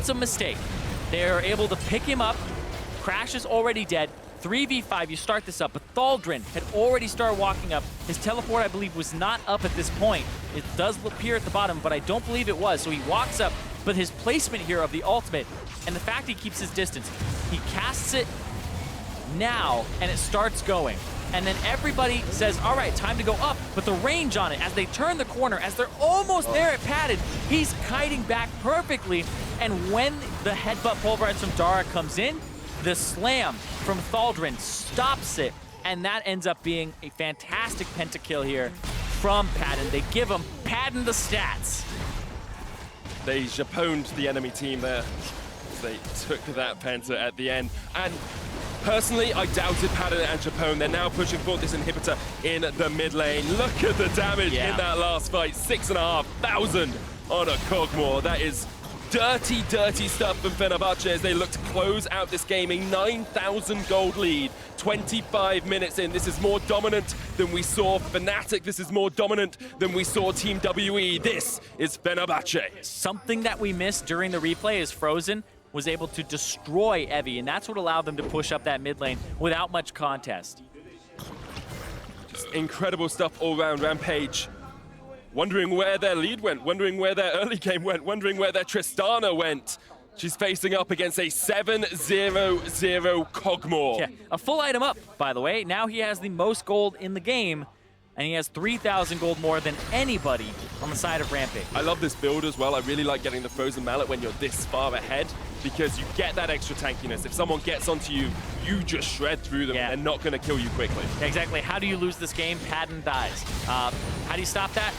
a mistake. They're able to pick him up. Crash is already dead. 3v5, you start this up, but Thaldrin had already started walking up. His teleport, I believe, was not up at this point. It does appear at the bottom, but I don't believe it was. So he walks up, but his placement here of the ultimate, and the fact he keeps his distance, he casts it now, and it starts going. And then everybody says, all right, time to go up, but the range on it, as they turn the corner, as they're almost there at Padden, he's kiting back perfectly, and when the headbutt pulverize from Dara comes in, the slam from Thaldrin stops it, and that ends up being a fantastic pentakill here from Padden. They give him Padden the stats. They Japoned the enemy team there. They took that penta at the end. And personally, I doubted Padden and Japone. They're now pushing for this inhibitor in the mid lane. Look at the damage in that last fight. 6,500 on a Kog'Maw. That is dirty, dirty stuff from Fenerbahçe as they look to close out this game. A 9,000 gold lead, 25 minutes in. This is more dominant than we saw Fnatic. This is more dominant than we saw Team WE. This is Fenerbahçe. Something that we missed during the replay is Frozen was able to destroy Evi, and that's what allowed them to push up that mid lane without much contest. Just incredible stuff all around. Rampage wondering where their lead went, wondering where their early game went, wondering where their Tristana went. She's facing up against a 7-0-0 Kog'Maw. Yeah, a full item up, by the way. Now he has the most gold in the game, and he has 3,000 gold more than anybody on the side of Rampage. I love this build as well. I really like getting the Frozen Mallet when you're this far ahead because you get that extra tankiness. If someone gets onto you, you just shred through them and they're not going to kill you quickly. Exactly. How do you lose this game? Padden dies. How do you stop that?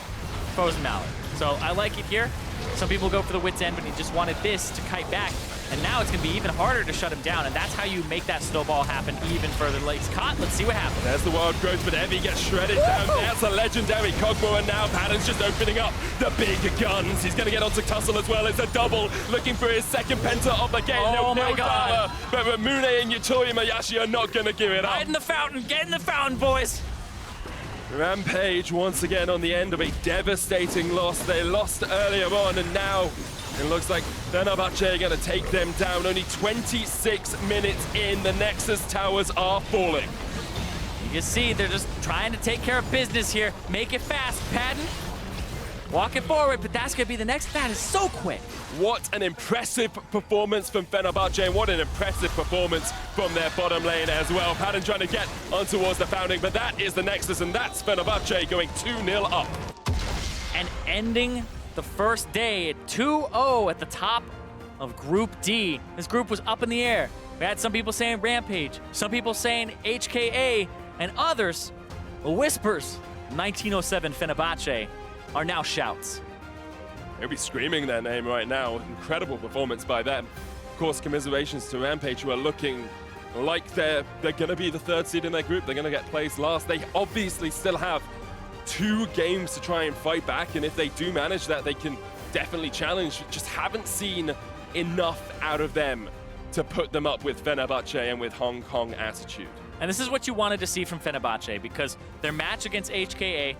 Frozen Mallet. So I like it here. Some people go for the wit's end, but he just wanted this to kite back. And now it's going to be even harder to shut him down, and that's how you make that snowball happen even further. He's caught. Let's see what happens. There's the wild growth, but Evi gets shredded down. That's a legendary Kog'Maw, and now Padden's just opening up the big guns. He's going to get onto Tussle as well. It's a double, looking for his second penta of the game. Oh my God. Dara, but Ramune and YutoriMoyasi are not going to give it up. Right in the fountain. Get in the fountain, boys. Rampage once again on the end of a devastating loss. They lost earlier on, and now it looks like Fenerbahçe are going to take them down. Only 26 minutes in, the Nexus towers are falling. You can see they're just trying to take care of business here. Make it fast, Padden. Walk it forward, but that's going to be the next. That is so quick. What an impressive performance from Fenerbahçe, and what an impressive performance from their bottom lane as well. Padden trying to get on towards the founding, but that is the Nexus, and that's Fenerbahçe going 2-0 up. And ending the first day at 2-0 at the top of Group D. This group was up in the air. We had some people saying Rampage, some people saying HKA, and others, the whispers, 1907 Fenerbahçe, are now shouts. They'll be screaming their name right now. Incredible performance by them. Of course, commiserations to Rampage, who are looking like they're going to be the third seed in their group. They're going to get placed last. They obviously still have 2 games to try and fight back, and if they do manage that, they can definitely challenge. Just haven't seen enough out of them to put them up with Fenerbahçe and with Hong Kong attitude. And this is what you wanted to see from Fenerbahçe, because their match against HKA,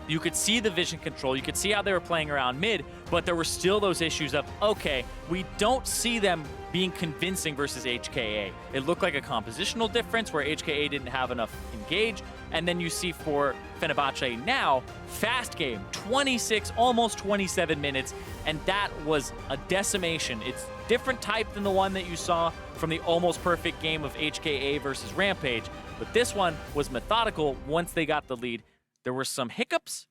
you could see the vision control, you could see how they were playing around mid, but there were still those issues of, okay, we don't see them being convincing versus HKA. It looked like a compositional difference where HKA didn't have enough engage, and then you see for Fenerbahçe now, fast game, 26, almost 27 minutes, and that was a decimation. It's different type than the one that you saw from the almost perfect game of HKA versus Rampage, but this one was methodical once they got the lead. There were some hiccups,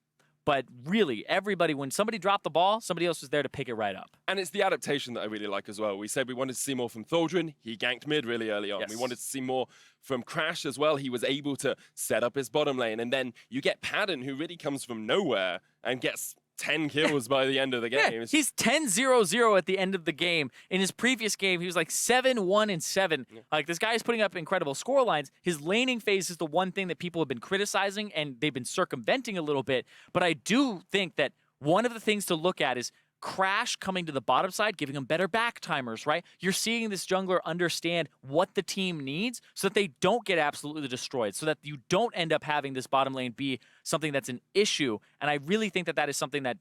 but really, everybody, when somebody dropped the ball, somebody else was there to pick it right up. And it's the adaptation that I really like as well. We said we wanted to see more from Thaldrin. He ganked mid really early on. Yes. We wanted to see more from Crash as well. He was able to set up his bottom lane. And then you get Padden, who really comes from nowhere and gets 10 kills by the end of the game. Yeah, he's 10-0-0 at the end of the game. In his previous game, he was like 7-1-7. Yeah. Like, this guy is putting up incredible score lines. His laning phase is the one thing that people have been criticizing, and they've been circumventing a little bit. But I do think that one of the things to look at is Crash coming to the bottom side, giving them better back timers, right? You're seeing this jungler understand what the team needs so that they don't get absolutely destroyed, so that you don't end up having this bottom lane be something that's an issue. And I really think that that is something that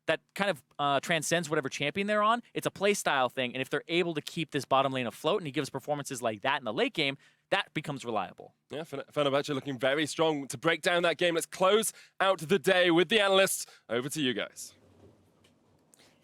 that kind of transcends whatever champion they're on. It's a play style thing, and if they're able to keep this bottom lane afloat, and he gives performances like that in the late game, that becomes reliable. Yeah, Fenerbahçe looking very strong to break down that game. Let's close out the day with the analysts. Over to you guys.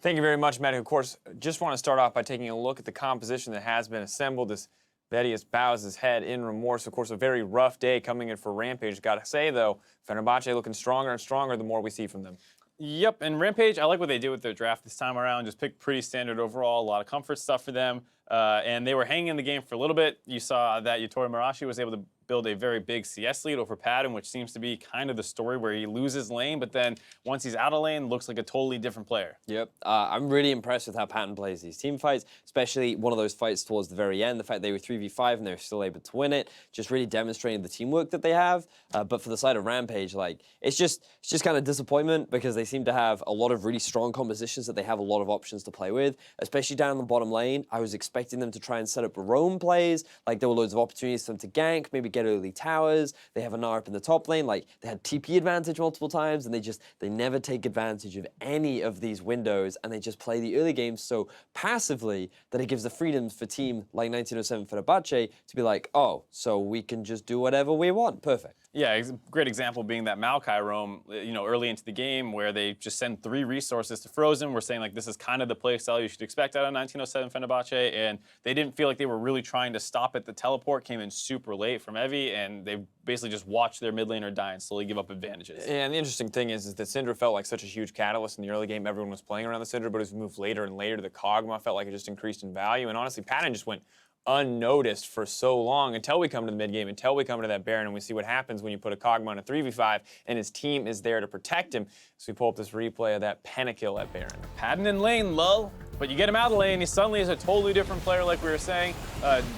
Thank you very much, Matt. Of course, just want to start off by taking a look at the composition that has been assembled. This Vedius bows his head in remorse. Of course, a very rough day coming in for Rampage. Got to say, though, Fenerbahçe looking stronger and stronger the more we see from them. Yep, and Rampage, I like what they did with their draft this time around. Just picked pretty standard overall, a lot of comfort stuff for them. And they were hanging in the game for a little bit. You saw that YutoriMoyasi was able to build a very big CS lead over Padden, which seems to be kind of the story where he loses lane, but then once he's out of lane, looks like a totally different player. Yep, I'm really impressed with how Padden plays these team fights, especially one of those fights towards the very end. The fact they were 3v5 and they were still able to win it, just really demonstrating the teamwork that they have. But for the side of Rampage, like it's just kind of disappointment because they seem to have a lot of really strong compositions that they have a lot of options to play with, especially down the bottom lane. I was expecting them to try and set up roam plays, like there were loads of opportunities for them to gank, maybe get early towers. They have a Gnar up in the top lane, like they had TP advantage multiple times, and they never take advantage of any of these windows, and they just play the early games so passively that it gives the freedoms for team like 1907 Fenerbahçe to be like, oh, so we can just do whatever we want. Perfect. Yeah, great example being that Maokai roam, early into the game where they just send 3 resources to Frozen. We're saying like this is kind of the play style you should expect out of 1907 Fenerbahçe, and they didn't feel like they were really trying to stop it. The teleport came in super late from Evi, and they basically just watched their mid laner die and slowly give up advantages. Yeah, and the interesting thing is that Syndra felt like such a huge catalyst in the early game. Everyone was playing around the Syndra, but as we moved later and later, the Kog'Maw felt like it just increased in value, and honestly, Padden just went unnoticed for so long until we come to the mid game, until we come to that Baron, and we see what happens when you put a Kog'Maw in a 3v5 and his team is there to protect him. So we pull up this replay of that pentakill at Baron. Padden in lane, lull. But you get him out of lane, he suddenly is a totally different player like we were saying.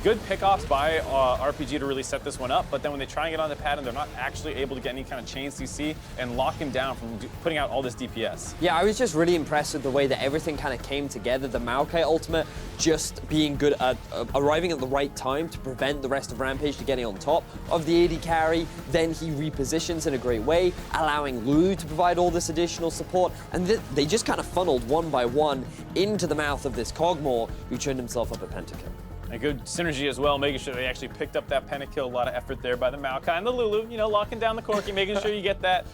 Good pickoffs by RPG to really set this one up, but then when they try and get onto Padden, they're not actually able to get any kind of chain CC and lock him down from putting out all this DPS. Yeah, I was just really impressed with the way that everything kind of came together. The Maokai ultimate just being good at arriving at the right time to prevent the rest of Rampage to getting on top of the AD carry. Then he repositions in a great way, allowing Lulu to provide all this additional support. And they just kind of funneled one by one into the mouth of this Kog'Maw, who turned himself up a pentakill. And good synergy as well, making sure they actually picked up that pentakill. A lot of effort there by the Maokai and the Lulu, locking down the Corki, making sure you get that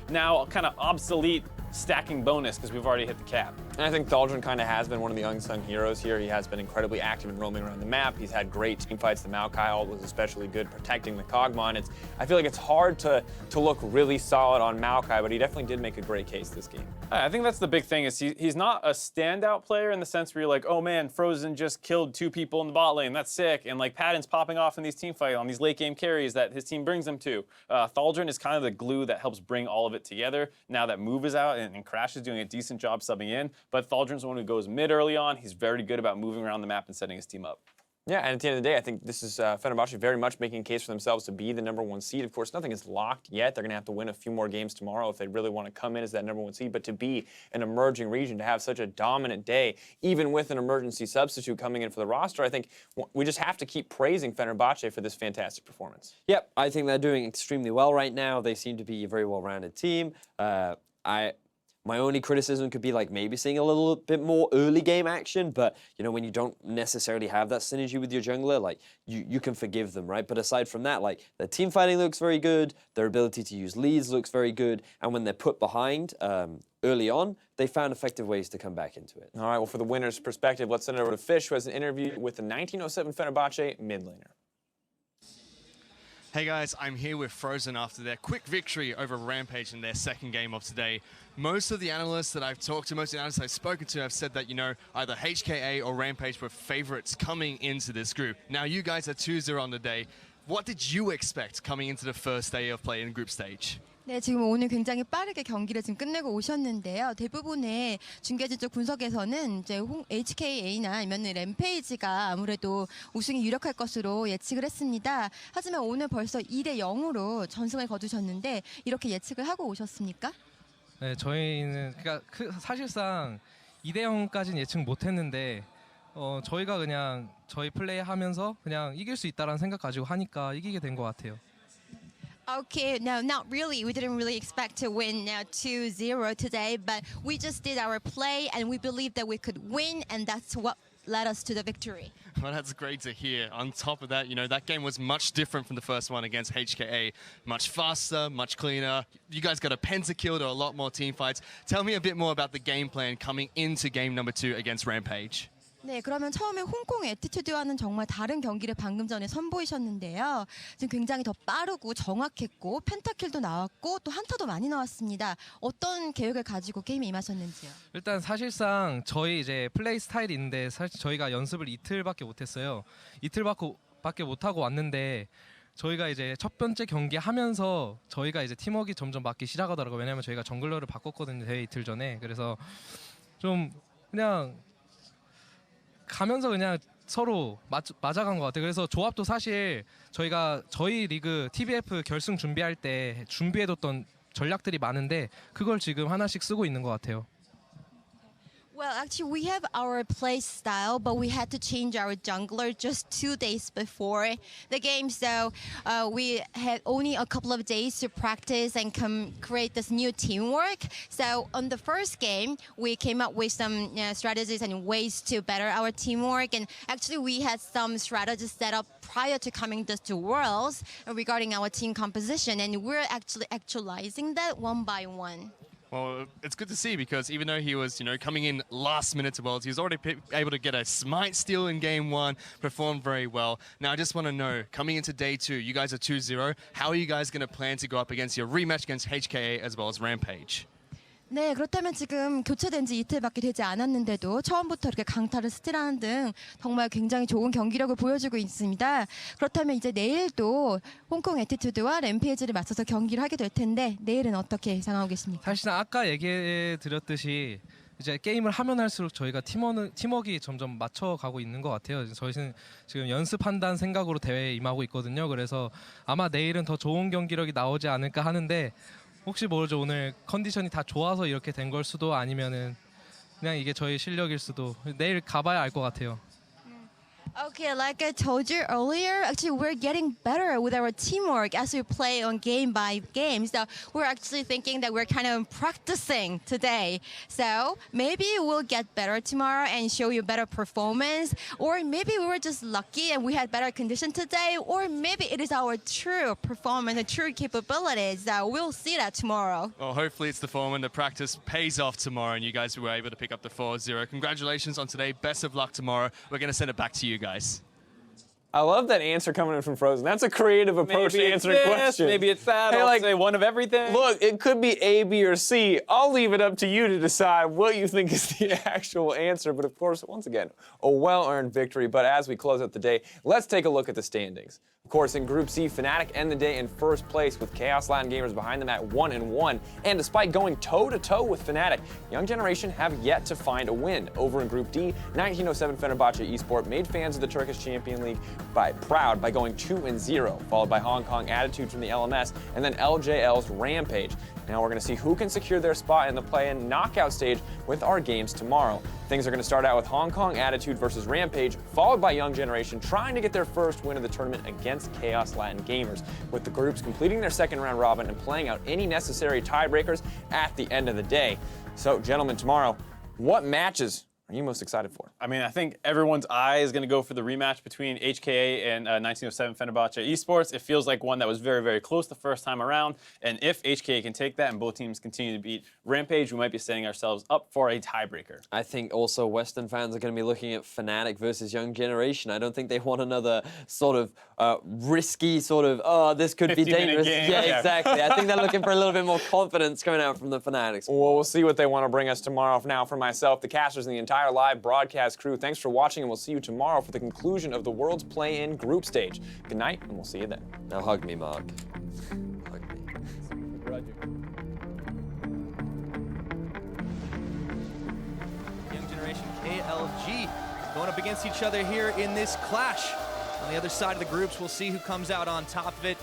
now kind of obsolete stacking bonus because we've already hit the cap. And I think Thaldrin kind of has been one of the unsung heroes here. He has been incredibly active in roaming around the map. He's had great team fights. The Maokai ult was especially good protecting the Kog'Maw. And I feel like it's hard to look really solid on Maokai, but he definitely did make a great case this game. I think that's the big thing is he's not a standout player in the sense where you're like, oh man, Frozen just killed 2 people in the bot lane. That's sick. And like Padden's popping off in these team fights on these late game carries that his team brings them to. Thaldrin is kind of the glue that helps bring all of it together. Now that Move is out and Crash is doing a decent job subbing in, but Thaldrin's the one who goes mid early on. He's very good about moving around the map and setting his team up. Yeah, and at the end of the day, I think this is Fenerbahçe very much making a case for themselves to be the #1 seed. Of course, nothing is locked yet. They're going to have to win a few more games tomorrow if they really want to come in as that #1 seed. But to be an emerging region, to have such a dominant day, even with an emergency substitute coming in for the roster, I think we just have to keep praising Fenerbahçe for this fantastic performance. Yep, I think they're doing extremely well right now. They seem to be a very well-rounded team. My only criticism could be like maybe seeing a little bit more early game action, but when you don't necessarily have that synergy with your jungler, like you can forgive them, right? But aside from that, like their team fighting looks very good, their ability to use leads looks very good, and when they're put behind early on, they found effective ways to come back into it. All right, well, for the winner's perspective, let's send it over to Fish, who has an interview with the 1907 Fenerbahçe mid laner. Hey guys, I'm here with Frozen after their quick victory over Rampage in their second game of today. Most of the analysts that I've talked to, most of the analysts I've spoken to have said that, either HKA or Rampage were favorites coming into this group. Now you guys are 2-0 on the day. What did you expect coming into the first day of play in group stage? 네, 지금 오늘 굉장히 빠르게 경기를 지금 끝내고 오셨는데요. 대부분의 중계진 쪽 분석에서는 이제 HKA나 아니면 램페이지가 아무래도 우승이 유력할 것으로 예측을 했습니다. 하지만 오늘 벌써 2-0으로 전승을 거두셨는데 이렇게 예측을 하고 오셨습니까? 네, 저희는 사실상 2-0까지는 예측 못했는데 저희가 그냥 저희 플레이 하면서 그냥 이길 수 있다라는 생각 가지고 하니까 이기게 된 것 같아요. Okay, no, not really. We didn't really expect to win now 2-0 today, but we just did our play and we believed that we could win, and that's what led us to the victory. Well, that's great to hear. On top of that, you know, that game was much different from the first one against HKA. Much faster, much cleaner. You guys got a pentakill to a lot more team fights. Tell me a bit more about the game plan coming into game number 2 against Rampage. 네, 그러면 처음에 홍콩 애티튜드와는 정말 다른 경기를 방금 전에 선보이셨는데요. 지금 굉장히 더 빠르고 정확했고 펜타킬도 나왔고 또 한타도 많이 나왔습니다. 어떤 계획을 가지고 게임에 임하셨는지요? 일단 사실상 저희 이제 플레이 스타일이 있는데 사실 저희가 연습을 이틀밖에 못했어요. 이틀밖에 못하고 왔는데 저희가 이제 첫 번째 경기 하면서 저희가 이제 팀워크가 점점 맞기 시작하더라고요. 왜냐면 저희가 정글러를 바꿨거든요. 대회 이틀 전에. 그래서 좀 그냥 가면서 그냥 서로 맞아간 것 같아요. 그래서 조합도 사실 저희가 저희 리그 TBF 결승 준비할 때 준비해뒀던 전략들이 많은데 그걸 지금 하나씩 쓰고 있는 것 같아요. Well, actually, we have our play style, but we had to change our jungler just 2 days before the game. So we had only a couple of days to practice and create this new teamwork. So on the first game, we came up with some strategies and ways to better our teamwork. And actually, we had some strategies set up prior to coming to Worlds regarding our team composition. And we're actually actualizing that one by one. Well, it's good to see because even though he was, you know, coming in last minute to Worlds, he was already able to get a smite steal in game 1, performed very well. Now, I just want to know, coming into day 2, you guys are 2-0. How are you guys going to plan to go up against your rematch against HKA as well as Rampage? 네, 그렇다면 지금 교체된 지 이틀밖에 되지 않았는데도 처음부터 이렇게 강타를 스틸하는 등 정말 굉장히 좋은 경기력을 보여주고 있습니다. 그렇다면 이제 내일도 홍콩 애티튜드와 램페이지를 맞서서 경기를 하게 될 텐데 내일은 어떻게 예상하고 계십니까? 사실상 아까 얘기해 드렸듯이 이제 게임을 하면 할수록 저희가 팀워크가 점점 맞춰가고 있는 것 같아요. 저희는 지금 연습한다는 생각으로 대회에 임하고 있거든요. 그래서 아마 내일은 더 좋은 경기력이 나오지 않을까 하는데 혹시 모르죠. 오늘 컨디션이 다 좋아서 이렇게 된 걸 수도 아니면은 그냥 이게 저희 실력일 수도. 내일 가봐야 알 것 같아요. Okay, like I told you earlier, actually we're getting better with our teamwork as we play on game by game. So we're actually thinking that we're kind of practicing today. So maybe we'll get better tomorrow and show you better performance. Or maybe we were just lucky and we had better condition today. Or maybe it is our true performance and true capabilities. We'll see that tomorrow. Well, hopefully it's the form and the practice pays off tomorrow and you guys were able to pick up the 4-0. Congratulations on today. Best of luck tomorrow. We're going to send it back to you guys. I love that answer coming in from Frozen. That's a creative approach to answering questions. Maybe it's that. Hey, I'll like, say one of everything. Look, it could be A, B, or C. I'll leave it up to you to decide what you think is the actual answer. But of course, once again, a well-earned victory. But as we close out the day, let's take a look at the standings. Of course, in Group C, Fnatic end the day in first place with Chaos Latin Gamers behind them at 1-1. And despite going toe-to-toe with Fnatic, Young Generation have yet to find a win. Over in Group D, 1907 Fenerbahçe Espor made fans of the Turkish Champion League proud by going 2-0, followed by Hong Kong Attitude from the LMS, and then LJL's Rampage. Now we're going to see who can secure their spot in the play-in knockout stage with our games tomorrow. Things are going to start out with Hong Kong Attitude versus Rampage, followed by Young Generation trying to get their first win of the tournament against Chaos Latin Gamers, with the groups completing their second round robin and playing out any necessary tiebreakers at the end of the day. So, gentlemen, tomorrow, what matches are you most excited for? I mean, I think everyone's eye is going to go for the rematch between HKA and 1907 Fenerbahçe Esports. It feels like one that was very, very close the first time around. And if HKA can take that and both teams continue to beat Rampage, we might be setting ourselves up for a tiebreaker. I think also Western fans are going to be looking at Fnatic versus Young Generation. I don't think they want another sort of risky sort of, oh, this could be dangerous. Game. Yeah, exactly. I think they're looking for a little bit more confidence coming out from the Fnatic. Well, we'll see what they want to bring us tomorrow. Now, for myself, the casters, and the entire live broadcast crew, thanks for watching, and we'll see you tomorrow for the conclusion of the World's Play-In group stage. Good night, and we'll see you then. Now hug me, Mark. Hug me. Young Generation KLG going up against each other here in this clash. On the other side of the groups, we'll see who comes out on top of it.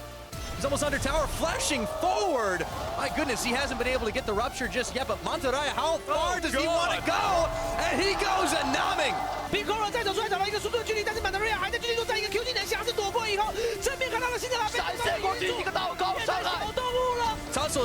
He's almost under tower, flashing forward. My goodness, he hasn't been able to get the rupture just yet, but Monterrey, how far does he want to go? And he goes a numbing. 比科尔再走出来找到一个速度的距离，但是满德瑞亚还在距离中，在一个 Q 技能下是躲过以后，正面看到了新的拉菲，闪现过去一个倒钩，上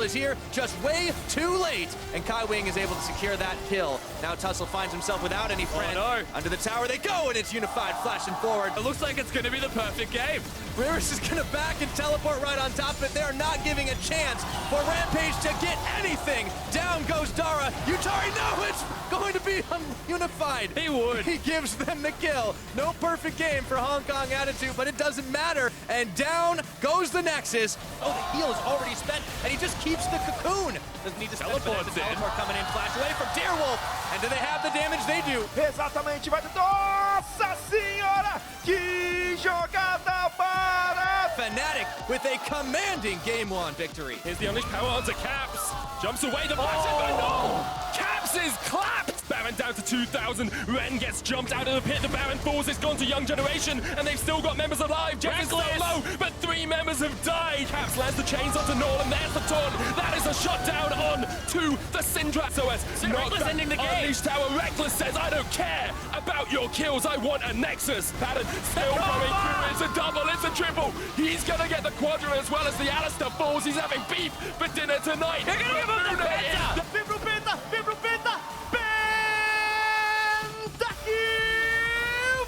is here, just way too late. And Kai Wing is able to secure that kill. Now Tussle finds himself without any friend. no. Under the tower they go, and it's Unified flashing forward. It looks like it's going to be the perfect game. Rivers is gonna back and teleport right on top of it. They're not giving a chance for Rampage to get anything. Down goes Dara. Yutari, no, it's going to be Unified. He would. He gives them the kill. No perfect game for Hong Kong Attitude, but it doesn't matter. And down goes the Nexus. Oh, the heal is already spent, and he just keeps the cocoon. Doesn't need to spend it, but the teleport coming in. Flash away from Deerwolf. And do they have the damage? They do. Exatamente, vai. Nossa senhora! Que jogada para... Fnatic with a commanding Game 1 victory. Here's the unleashed power onto Caps. Jumps away the flash, but no! Caps is clapped! Baron down to 2,000. Ren gets jumped out of the pit. The Baron falls. It's gone to Young Generation, and they've still got members alive. Jeff is so low, but 3 members have died. Caps lands the chains onto Nolan. There's the taunt. That is a shutdown on to the Syndra. So as Reckless ending the game. Unleashed tower. Reckless says, I don't care about your kills. I want a Nexus. Padden still going through. It's a double. It's a triple. He's going to get the quadra as well as the Alistar falls. He's having beef for dinner tonight. They're going to give him the penta. Vem pro penta, vem pro penta.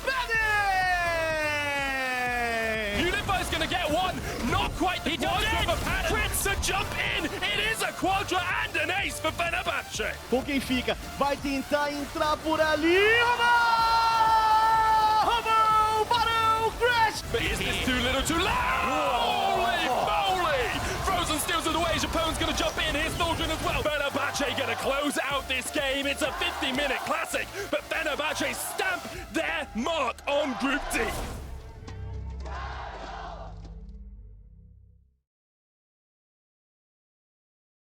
Padden! Unify's gonna get one, not quite the quadra for Padden. Crits to jump in, it is a quadra and an ace for Fenerbahçe. Com quem fica? Vai tentar entrar por ali. Roubou! Barão! Crash! But is this too little too loud? Holy moly! Frozen steals it away, Japone's gonna jump in, here's Thaldrin as well. Fenerbahçe gonna close out this game, it's a 50-minute classic, but Fenerbahçe stamp their mark on Group D.